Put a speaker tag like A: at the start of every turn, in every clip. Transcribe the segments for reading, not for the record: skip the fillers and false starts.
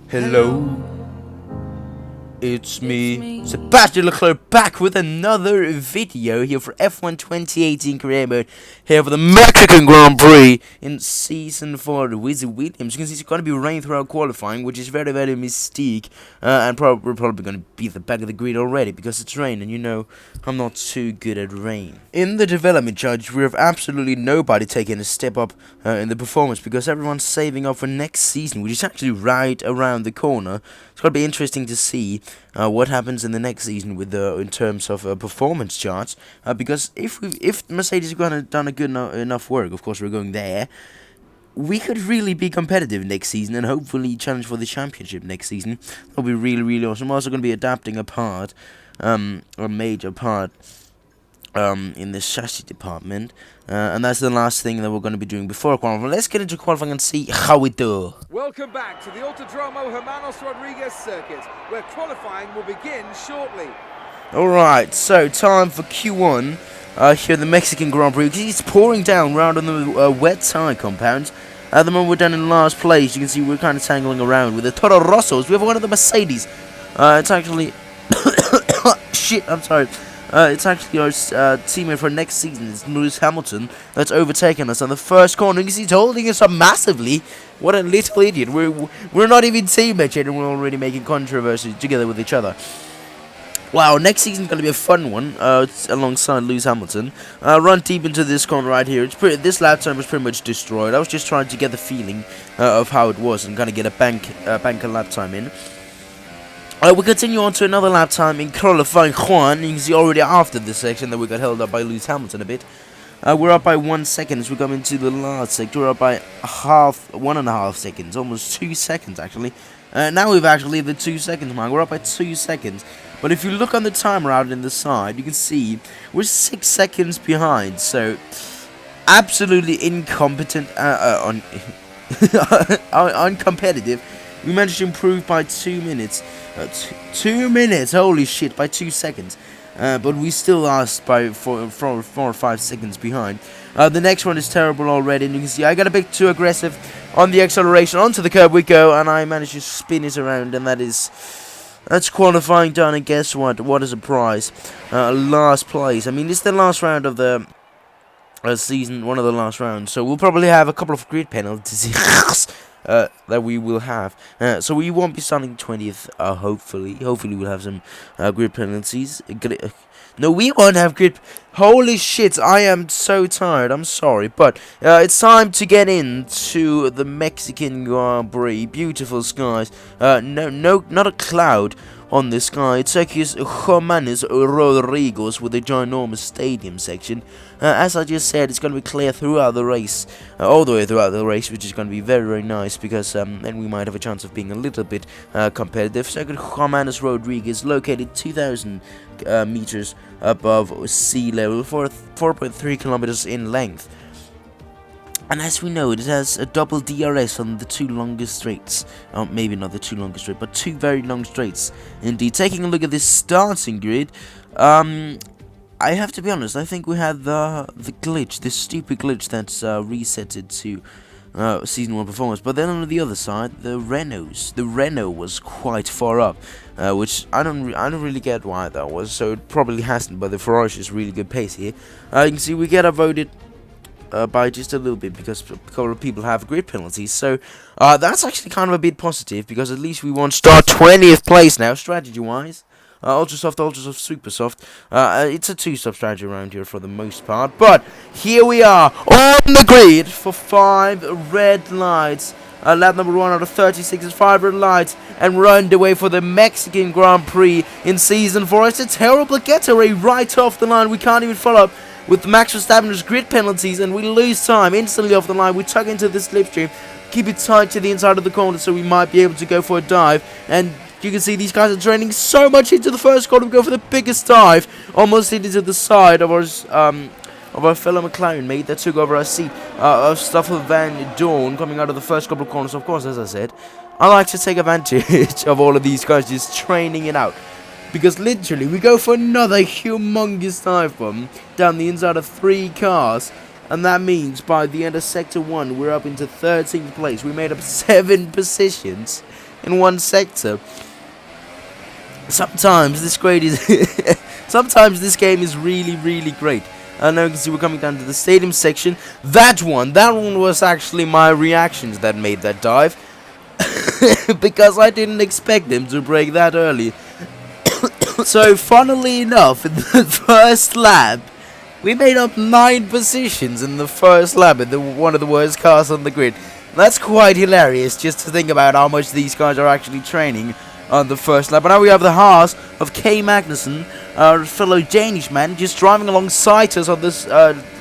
A: Hello, it's me, Sebastian Leclerc, back with another video here for F1 2018 career mode here for the Mexican Grand Prix in Season 4 with Williams. You can see it's going to be rain throughout qualifying, which is very, very mystique, and we're probably going to be at the back of the grid already because it's rain, and you know I'm not too good at rain. In the development charge, we have absolutely nobody taking a step up in the performance because everyone's saving up for next season, which is actually right around the corner. It's going to be interesting to see what happens in the next season with in terms of performance charts, because if Mercedes is going to done a good enough work, of course we're going there, we could really be competitive next season and hopefully challenge for the championship next season. That'll be really, really awesome. I'm also going to be adapting a major part in the chassis department, and that's the last thing that we're going to be doing before qualifying. Let's get into qualifying and see how we do.
B: Welcome back to the Autodromo Hermanos Rodriguez circuit, where qualifying will begin shortly.
A: Alright, so time for Q1 here at the Mexican Grand Prix. It's pouring down round on the wet tire compound. At the moment we're down in last place. You can see we're kind of tangling around with the Toro Rossos. We have one of the Mercedes. It's actually shit, I'm sorry. It's actually our teammate for next season. It's Lewis Hamilton that's overtaken us on the first corner. You can see he's holding us up massively. What a little idiot. We're not even teammates yet, and we're already making controversy together with each other. Wow, next season's going to be a fun one, alongside Lewis Hamilton. Run deep into this corner right here. This lap time was pretty much destroyed. I was just trying to get the feeling of how it was and kind of get a banker lap time in. We continue on to another lap time in qualifying Juan. You can see already after this section that we got held up by Lewis Hamilton a bit. We're up by 1 second as we come into the last sector. We're up by 1.5 seconds, almost 2 seconds actually. Now we've actually hit the 2 second mark. We're up by 2 seconds. But if you look on the timer out in the side, you can see we're 6 seconds behind. So absolutely incompetent, uncompetitive. We managed to improve by 2 minutes. 2 minutes, holy shit, by 2 seconds. But we still are by 4 or 5 seconds behind. The next one is terrible already, and you can see I got a bit too aggressive on the acceleration. Onto the curb we go, and I managed to spin it around, and that's qualifying done. And guess what? What is a prize? Last place. I mean, it's the last round of the season, one of the last rounds. So we'll probably have a couple of grid penalties. That we will have, so we won't be starting 20th. Hopefully we'll have some grid penalties. No, we won't have grid. Holy shit! I am so tired. I'm sorry, but it's time to get into the Mexican Grand Prix. Beautiful skies. No, not a cloud on the sky. It's Circus Hermanos Rodriguez with a ginormous stadium section. As I just said, it's going to be clear throughout the race, all the way throughout the race, which is going to be very, very nice because then we might have a chance of being a little bit competitive. Circuit Hermanos Rodriguez, located 2,000 meters above sea level, 4.3 kilometers in length. And as we know, it has a double DRS on the 2 longest straights. Maybe not the 2 longest straights, but 2 very long straights. Indeed, taking a look at this starting grid, I have to be honest, I think we had the glitch, this stupid glitch that's resetted to Season 1 performance. But then on the other side, the Renault was quite far up, which I don't really get why that was. So it probably hasn't, but the Ferrari is really good pace here. You can see we get outvoted by just a little bit because a couple of people have grid penalties. So that's actually kind of a bit positive because at least we won't start 20th place now, strategy-wise. Ultra soft, super soft. It's a 2-stop strategy around here for the most part. But here we are on the grid for 5 red lights. Lap number 1 out of 36 is 5 red lights, and we're underway for the Mexican Grand Prix in Season 4. It's a terrible getaway right off the line. We can't even follow up with Max Verstappen's grid penalties, and we lose time instantly off the line. We tug into the slipstream, keep it tight to the inside of the corner so we might be able to go for a dive. And you can see these guys are training so much into the first corner. We go for the biggest dive, almost hit into the side of our fellow McLaren mate that took over our seat of Stoffel Van Dorn coming out of the first couple of corners. Of course, as I said, I like to take advantage of all of these guys just training it out. Because literally, we go for another humongous dive bomb down the inside of 3 cars. And that means by the end of Sector 1, we're up into 13th place. We made up 7 positions in one sector. Sometimes this game is really, really great. And now you can see we're coming down to the stadium section. That one was actually my reactions that made that dive. Because I didn't expect him to brake that early. So, funnily enough, in the first lap, we made up 9 positions in the first lap in one of the worst cars on the grid. That's quite hilarious, just to think about how much these guys are actually training on the first lap. But now we have the Haas of K. Magnussen, our fellow Danish man, just driving alongside us on this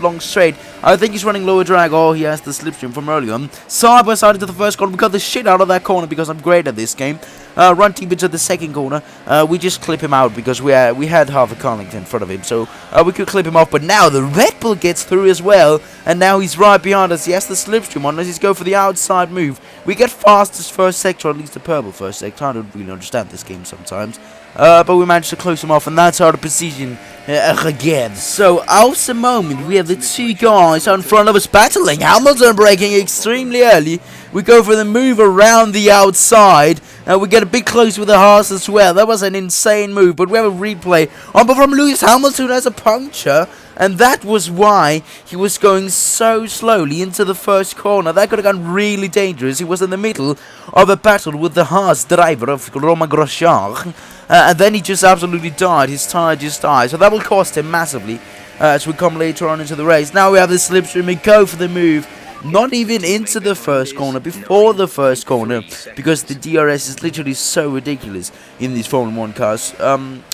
A: long straight. I think he's running lower drag. Oh, he has the slipstream from earlier on. Side by side into the first corner. We got the shit out of that corner because I'm great at this game. Run deep into the second corner. We just clip him out because we had half a car length in front of him, so we could clip him off. But now the Red Bull gets through as well, and now he's right behind us. He has the slipstream on us. He's going for the outside move. We get fastest first sector, or at least the purple first sector. I don't really understand this game sometimes. But we managed to close him off, and that's our position again. So, at the moment, we have the 2 guys out in front of us battling. Hamilton braking extremely early. We go for the move around the outside, and we get a bit close with the Haas as well. That was an insane move, but we have a replay. But from Lewis Hamilton has a puncture, and that was why he was going so slowly into the first corner. That could have gone really dangerous. He was in the middle of a battle with the Haas driver of Romain Grosjean. And then he just absolutely died. His tyre just died. So that will cost him massively as we come later on into the race. Now we have the slipstream. We go for the move. Not even into the first corner, before the first corner, because the DRS is literally so ridiculous in these Formula 1 cars.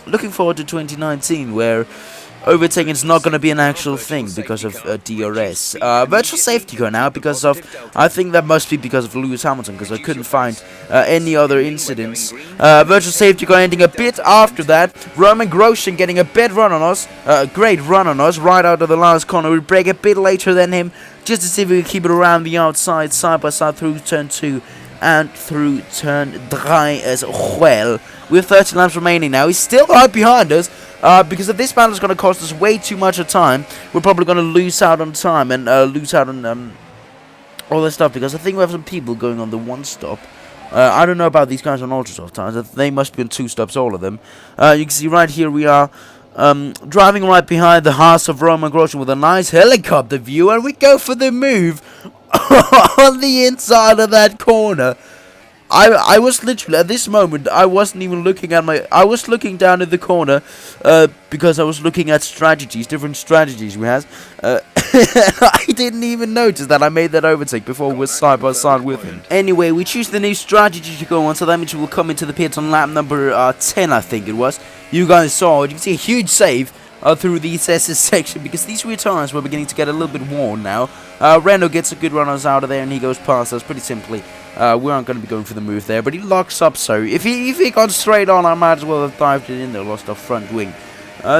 A: Looking forward to 2019, where overtaking is not going to be an actual thing because of DRS. Virtual safety car now because of, I think that must be because of Lewis Hamilton, because I couldn't find any other incidents. Virtual safety car ending a bit after that. Romain Grosjean getting a bit run on us, great run on us right out of the last corner. We break a bit later than him, just to see if we can keep it around the outside, side by side through turn 2 and through turn 3 as well. We have 30 laps remaining now. He's still right behind us. Because if this battle is going to cost us way too much of time, we're probably going to lose out on time and lose out on all this stuff. Because I think we have some people going on the 1 stop. I don't know about these guys on ultra soft tires. They must be on 2 stops, all of them. You can see right here we are driving right behind the Haas of Romain Grosjean with a nice helicopter view, and we go for the move on the inside of that corner. I was literally, at this moment, I wasn't even looking at I was looking down in the corner, because I was looking at different strategies we had. I didn't even notice that I made that overtake before we were side by side with him. Anyway, we choose the new strategy to go on, so that means we will come into the pits on lap number 10, I think it was. You guys saw it. You can see a huge save through the SS section, because these rear tires were beginning to get a little bit worn now. Renault gets a good run us out of there, and he goes past us pretty simply. We aren't going to be going for the move there, but he locks up, so if he got straight on, I might as well have dived it in there, lost our front wing.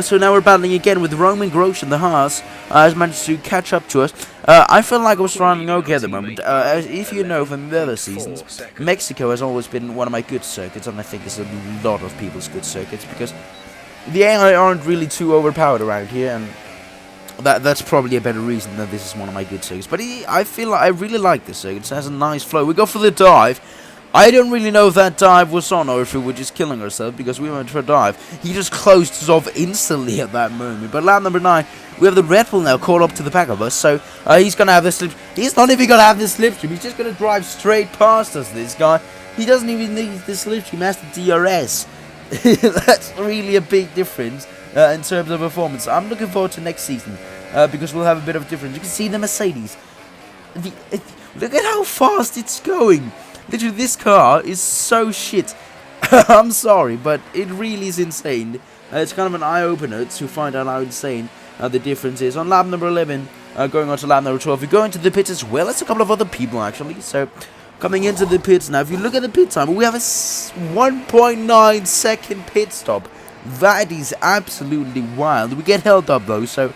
A: So now we're battling again with Romain Grosjean. The Haas has managed to catch up to us. I feel like I was driving okay at the moment. If you know from the other seasons, Mexico has always been one of my good circuits, and I think it's a lot of people's good circuits, because the AI aren't really too overpowered around here, and that's probably a better reason that this is one of my good circuits. But I feel like I really like this circuit. It has a nice flow. We go for the dive. I don't really know if that dive was on or if we were just killing ourselves, because we went for a dive. He just closed us off instantly at that moment. But lap number 9, we have the Red Bull now caught up to the back of us, so he's going to have the slip. He's not even going to have the slipstream. He's just going to drive straight past us, this guy. He doesn't even need the slipstream. He has the DRS. That's really a big difference in terms of performance. I'm looking forward to next season, because we'll have a bit of a difference. You can see the Mercedes. Look at how fast it's going. Literally, this car is so shit. I'm sorry, but it really is insane. It's kind of an eye-opener to find out how insane the difference is. On lap number 11, going on to lap number 12, we go into the pits as well. It's a couple of other people, actually. So, coming into the pits now, if you look at the pit time, we have a 1.9 second pit stop. That is absolutely wild. We get held up, though, so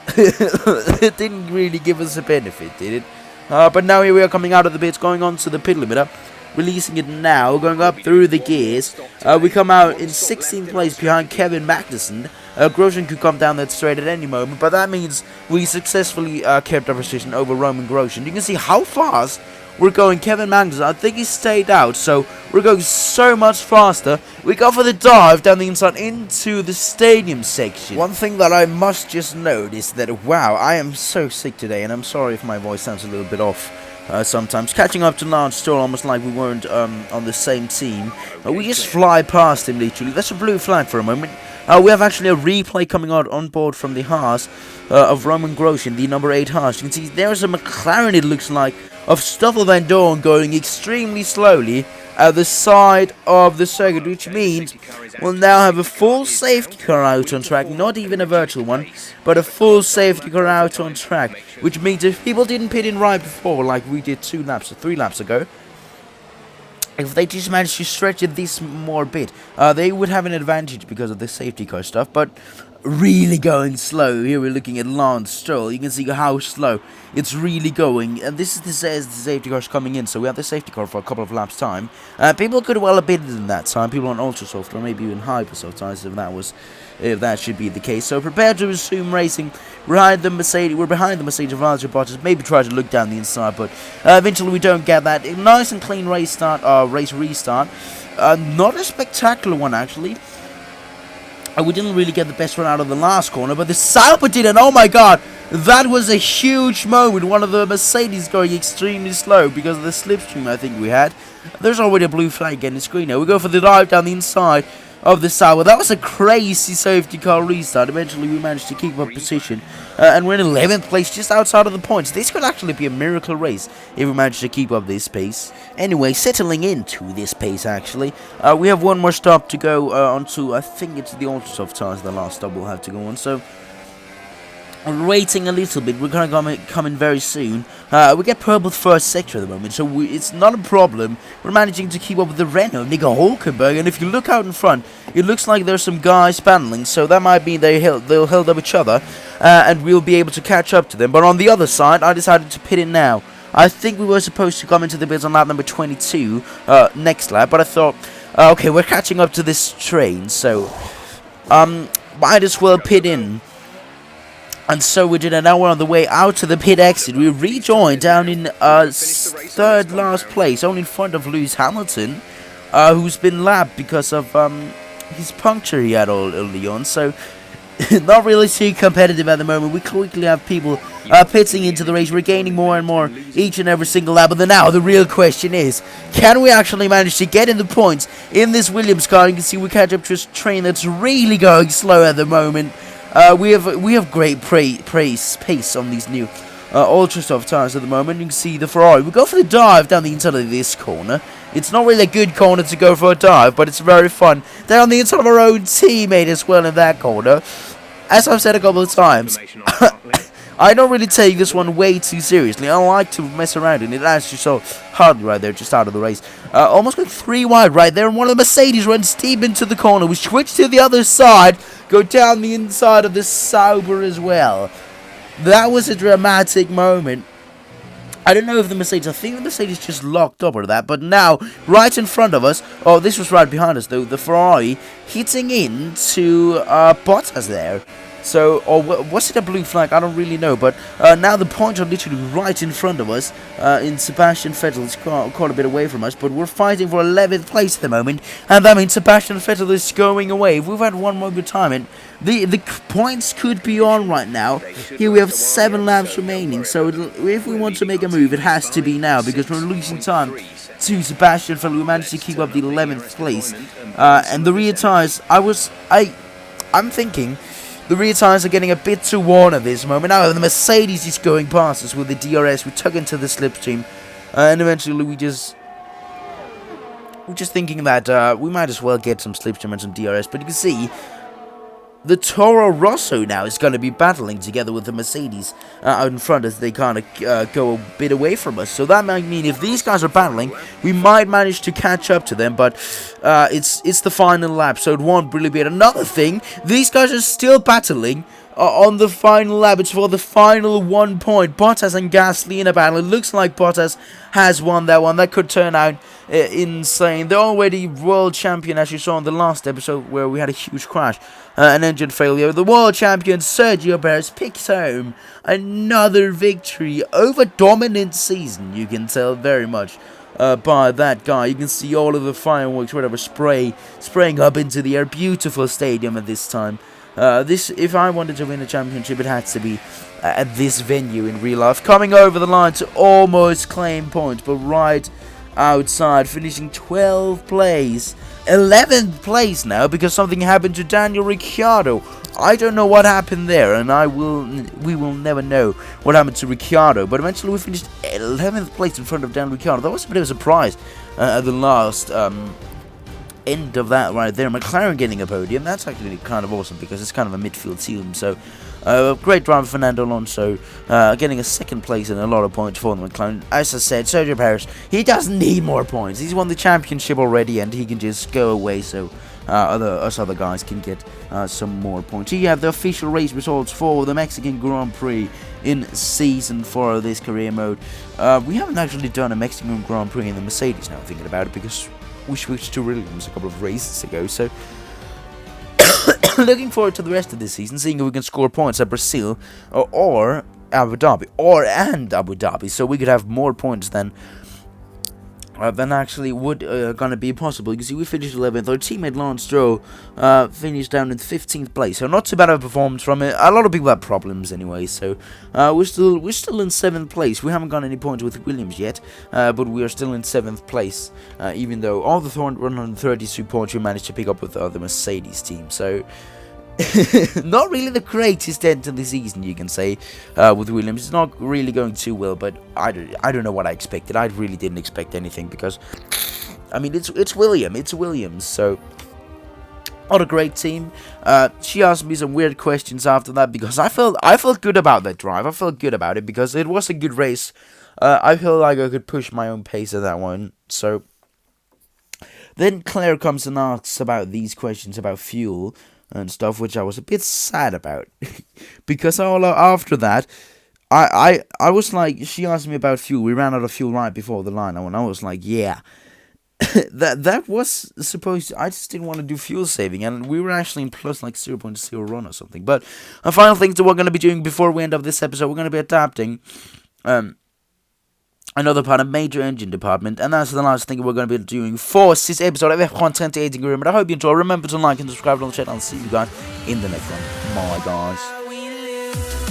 A: it didn't really give us a benefit, did it? But now here we are coming out of the pits, going on to the pit limiter, releasing it now, going up through the gears. We come out in 16th place behind Kevin Magnussen. Grosjean could come down that straight at any moment, but that means we successfully kept our position over Roman Grosjean. You can see how fast we're going. Kevin Magnussen, I think he stayed out, so we're going so much faster. We go for the dive down the inside into the stadium section. One thing that I must just note is that, wow, I am so sick today, and I'm sorry if my voice sounds a little bit off sometimes. Catching up to Lance Stroll almost like we weren't on the same team. We just fly past him, literally. That's a blue flag for a moment. We have actually a replay coming out on board from the Haas of Roman Grosjean, the number 8 Haas. You can see there's a McLaren, it looks like, of Stoffel Van Dorn going extremely slowly at the side of the circuit, which means we'll now have a full safety car out on track, not even a virtual one, but a full safety car out on track, which means if people didn't pit in right before, like we did 2 laps or 3 laps ago, if they just managed to stretch it this more bit, they would have an advantage because of the safety car stuff, but really going slow. Here we're looking at Lance Stroll. You can see how slow it's really going, and this is the safety car's coming in, so we have the safety car for a couple of laps time. People could well have been in that time, people on ultra soft or maybe even hyper soft tires if that should be the case. So prepare to resume racing. We're behind the Mercedes of Valtteri Bottas. Maybe try to look down the inside, but eventually we don't get that. A nice and clean race restart. Not a spectacular one actually. We didn't really get the best run out of the last corner, but the Sauber did, and oh my god, that was a huge moment. One of the Mercedes going extremely slow because of the slipstream I think we had. There's already a blue flag getting the screen now. We go for the dive down the inside of the Sauber. That was a crazy safety car restart. Eventually we managed to keep our position, and we're in 11th place, just outside of the points. This could actually be a miracle race if we manage to keep up this pace. Anyway, settling into this pace actually, we have one more stop to go onto. I think it's the ultra soft tires, the last stop we'll have to go on, so we're waiting a little bit. We're going to come in very soon. We get purple first sector at the moment, so it's not a problem. We're managing to keep up with the Renault, Nico Hulkenberg, and if you look out in front, it looks like there's some guys paneling, so that might mean they'll held up each other, and we'll be able to catch up to them. But on the other side, I decided to pit in now. I think we were supposed to come into the pits on lap number 22, next lap, but I thought, okay, we're catching up to this train, so might as well pit in. And so we did, and now we're on the way out to the pit exit. We rejoined down in third last place, only in front of Lewis Hamilton, who's been lapped because of his puncture he had early on. So not really too competitive at the moment. We quickly have people pitting into the race. We're gaining more and more each and every single lap. But now the real question is, can we actually manage to get in the points in this Williams car? You can see we catch up to a train that's really going slow at the moment. We have great pace on these new ultra soft tires at the moment. You can see the Ferrari. We go for the dive down the inside of this corner. It's not really a good corner to go for a dive, but it's very fun. Down the inside of our own teammate as well in that corner. As I've said a couple of times, I don't really take this one way too seriously. I like to mess around in it. As you saw, Hardy right there, just out of the race. Almost got 3 wide right there, and one of the Mercedes runs deep into the corner. We switch to the other side, go down the inside of the Sauber as well. That was a dramatic moment. I don't know if the Mercedes, I think the Mercedes just locked up or that, but now, right in front of us, oh, this was right behind us though, the Ferrari hitting into Bottas there. So, or was it a blue flag? I don't really know, but now the points are literally right in front of us. In Sebastian Vettel's quite a bit away from us, but we're fighting for 11th place at the moment, and that means Sebastian Vettel is going away. If we've had one more good time, and the points could be on right now. Here we have 7 laps remaining, so if we want to make a move, it has to be now, because we're losing time to Sebastian Vettel. We managed to keep up the 11th place, and the rear tires, I'm thinking the rear tires are getting a bit too worn at this moment. Now the Mercedes is going past us with the DRS. We took into the slipstream, and eventually we're just thinking that we might as well get some slipstream and some DRS. But you can see the Toro Rosso now is going to be battling together with the Mercedes out in front as they kind of go a bit away from us. So that might mean if these guys are battling, we might manage to catch up to them. But it's the final lap, so it won't really be another thing. These guys are still battling on the final lap. It's for the final 1 point. Bottas and Gasly in a battle. It looks like Bottas has won that one. That could turn out insane. The already world champion, as you saw in the last episode where we had a huge crash, an engine failure. The world champion Sergio Perez picks home another victory over dominant season. You can tell very much by that guy. You can see all of the fireworks, whatever, spraying up into the air. Beautiful stadium at this time. If I wanted to win a championship, it had to be at this venue in real life. Coming over the line to almost claim points, but right outside, finishing 12th place, 11th place now because something happened to Daniel Ricciardo. I don't know what happened there, and we will never know what happened to Ricciardo. But eventually, we finished 11th place in front of Daniel Ricciardo. That was a bit of a surprise at the last end of that right there. McLaren getting a podium, that's actually kind of awesome because it's kind of a midfield team. So great driver Fernando Alonso getting a second place and a lot of points for the McLaren. As I said, Sergio Perez, he doesn't need more points. He's won the championship already and he can just go away so us other guys can get some more points. Here you have the official race results for the Mexican Grand Prix in Season 4 of this career mode. We haven't actually done a Mexican Grand Prix in the Mercedes now, thinking about it, because we switched to Williams a couple of races ago, so looking forward to the rest of this season, seeing if we can score points at Brazil or Abu Dhabi, and Abu Dhabi, so we could have more points than actually would gonna be possible. You can see we finished 11th. Our teammate Lance Stroll finished down in 15th place, so not too bad of a performance from it. A lot of people have problems anyway, so we're still in 7th place. We haven't got any points with Williams yet, but we are still in 7th place, even though all the 132 points we managed to pick up with the Mercedes team. So not really the greatest end to the season, you can say, with Williams. It's not really going too well, but I don't know what I expected. I really didn't expect anything because, I mean, it's Williams, so not a great team. She asked me some weird questions after that because I felt good about that drive. I felt good about it because it was a good race. I feel like I could push my own pace at that one, so then Claire comes and asks about these questions about fuel and stuff, which I was a bit sad about because after that I was like, she asked me about fuel. We ran out of fuel right before the line, and I was like, yeah, that was supposed to, I just didn't want to do fuel saving, and we were actually in plus like 0.01 or something. But a final thing that we're going to be doing before we end up this episode, we're going to be adapting another part of major engine department, and that's the last thing we're going to be doing for this episode of F1 2018 Career Mode. I hope you enjoy. Remember to like and subscribe on the channel. I'll see you guys in the next one. Bye, guys.